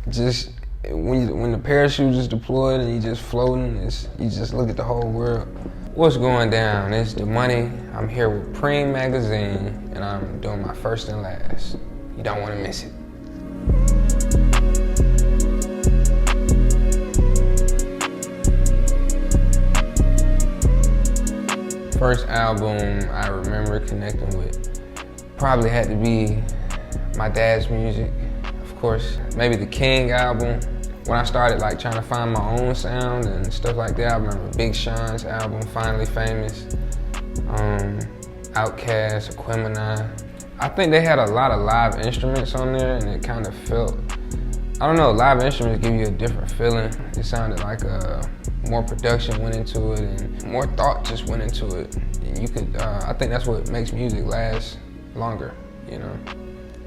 Just when the parachute is deployed and you just floating, you just look at the whole world. What's going down? It's Domani. I'm here with Preme magazine, and I'm doing my first and last. You don't want to miss it. First album I remember connecting with probably had to be my dad's music. Of course, maybe the King album. When I started trying to find my own sound and stuff like that, I remember Big Sean's album, Finally Famous, Outkast, Aquemini. I think they had a lot of live instruments on there, and it kind of felt, I don't know, live instruments give you a different feeling. It sounded like more production went into it and more thought just went into it. And you could, I think that's what makes music last longer, you know.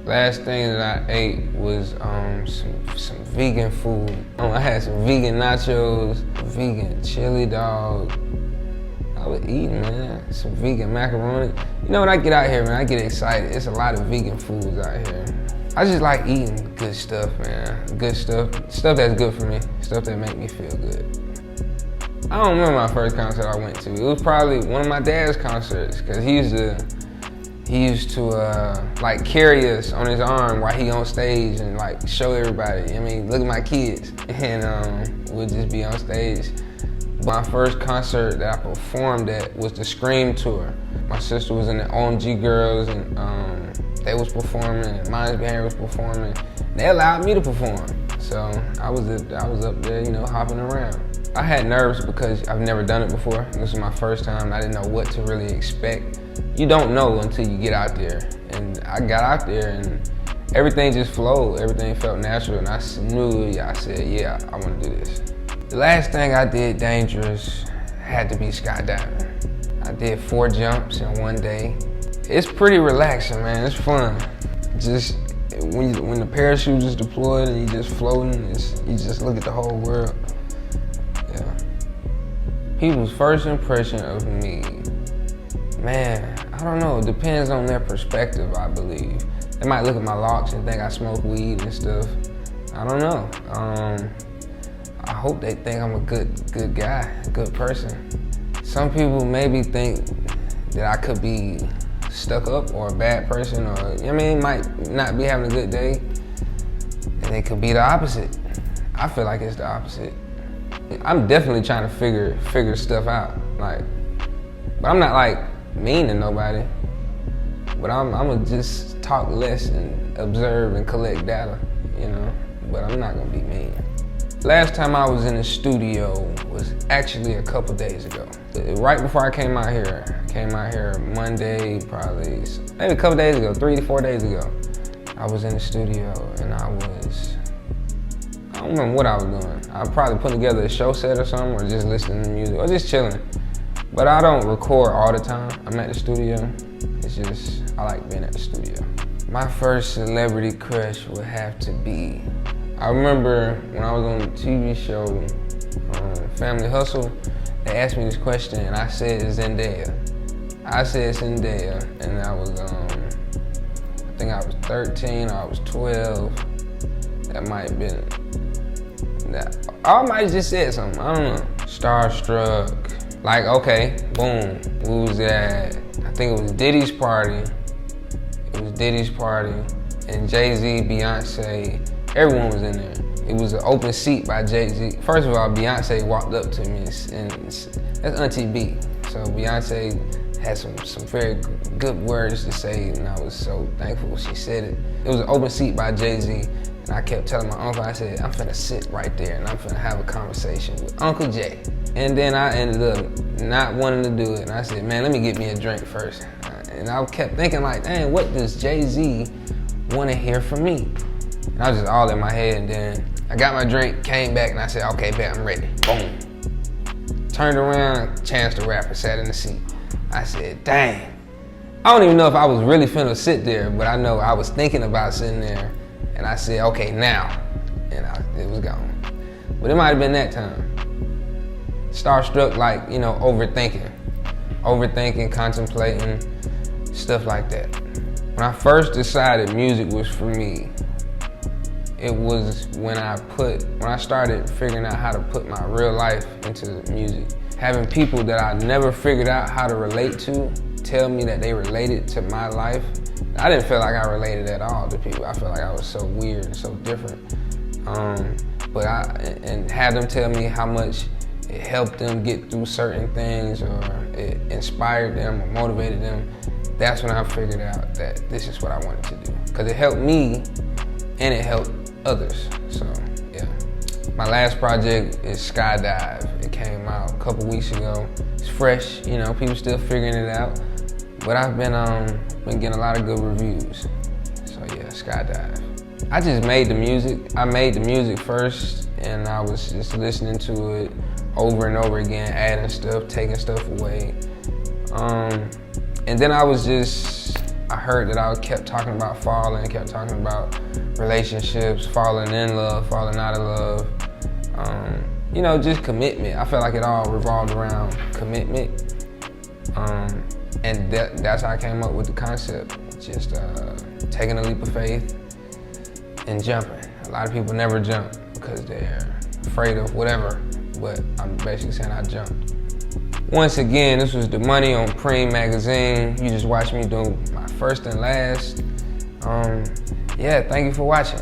Last thing that I ate was some vegan food. I had some vegan nachos, vegan chili dog. I was eating, man, some vegan macaroni. You know, when I get out here, man, I get excited. It's a lot of vegan foods out here. I just like eating good stuff, man. Good stuff that's good for me, stuff that make me feel good. I don't remember my first concert I went to. It was probably one of my dad's concerts, because he used to carry us on his arm while he on stage and show everybody. I mean, look at my kids. And we'll just be on stage. My first concert that I performed at was the Scream tour. My sister was in the OMG Girls, and they was performing, and Mine's Behavior was performing. They allowed me to perform. So I was up there, you know, hopping around. I had nerves because I've never done it before. This was my first time. I didn't know what to really expect. You don't know until you get out there. And I got out there and everything just flowed. Everything felt natural, and I knew, I said, yeah, I want to do this. The last thing I did dangerous had to be skydiving. I did 4 jumps in one day. It's pretty relaxing, man. It's fun. Just when the parachute is deployed and you just floating, you just look at the whole world. Yeah. People's first impression of me, man, I don't know. It depends on their perspective, I believe. They might look at my locks and think I smoke weed and stuff. I don't know. I hope they think I'm a good guy, a good person. Some people maybe think that I could be stuck up or a bad person, or might not be having a good day, and it could be the opposite. I feel like it's the opposite. I'm definitely trying to figure stuff out, but I'm not mean to nobody. But I'm gonna just talk less and observe and collect data, you know. But I'm not gonna be mean. Last time I was in the studio was actually a couple days ago. Right before I came out here Monday, probably maybe a couple days ago, 3 to 4 days ago. I was in the studio and I don't remember what I was doing. I was probably putting together a show set or something, or just listening to music, or just chilling. But I don't record all the time. I'm at the studio. It's just, I like being at the studio. My first celebrity crush would have to be, I remember when I was on the TV show, Family Hustle, they asked me this question and I said Zendaya. I said Zendaya, and I was, I think I was 13 or I was 12. That might have been, I might have just said something, I don't know. Starstruck. Okay, boom, what was that? I think it was Diddys Party. It was Diddys Party, and Jay-Z, Beyonce, everyone was in there. It was an open seat by Jay-Z. First of all, Beyonce walked up to me, and that's Auntie B. So Beyonce had some very good words to say, and I was so thankful she said it. It was an open seat by Jay-Z, and I kept telling my uncle, I said, I'm finna sit right there, and I'm finna have a conversation with Uncle Jay. And then I ended up not wanting to do it. And I said, man, let me get me a drink first. And I kept thinking dang, what does Jay-Z want to hear from me? And I was just all in my head. And then I got my drink, came back, and I said, okay, bet, I'm ready. Boom. Turned around, Chance the Rapper sat in the seat. I said, dang. I don't even know if I was really finna sit there, but I know I was thinking about sitting there. And I said, okay, now. And it was gone. But it might have been that time. Starstruck, overthinking, contemplating, stuff like that. When I first decided music was for me, it was when I started figuring out how to put my real life into music. Having people that I never figured out how to relate to tell me that they related to my life. I didn't feel like I related at all to people. I felt like I was so weird and so different. And have them tell me how much it helped them get through certain things, or it inspired them or motivated them. That's when I figured out that this is what I wanted to do. Because it helped me and it helped others, so yeah. My last project is Skydive. It came out a couple weeks ago. It's fresh, you know, people still figuring it out. But I've been getting a lot of good reviews. So yeah, Skydive. I just made the music. I made the music first, and I was just listening to it over and over again, adding stuff, taking stuff away. And then I heard that I kept talking about falling, kept talking about relationships, falling in love, falling out of love. You know, just commitment. I felt like it all revolved around commitment. And that's how I came up with the concept. Just taking a leap of faith and jumping. A lot of people never jump because they're afraid of whatever, but I'm basically saying I jumped. Once again, this was Domani on Preme magazine. You just watched me do my first and last. Yeah, thank you for watching.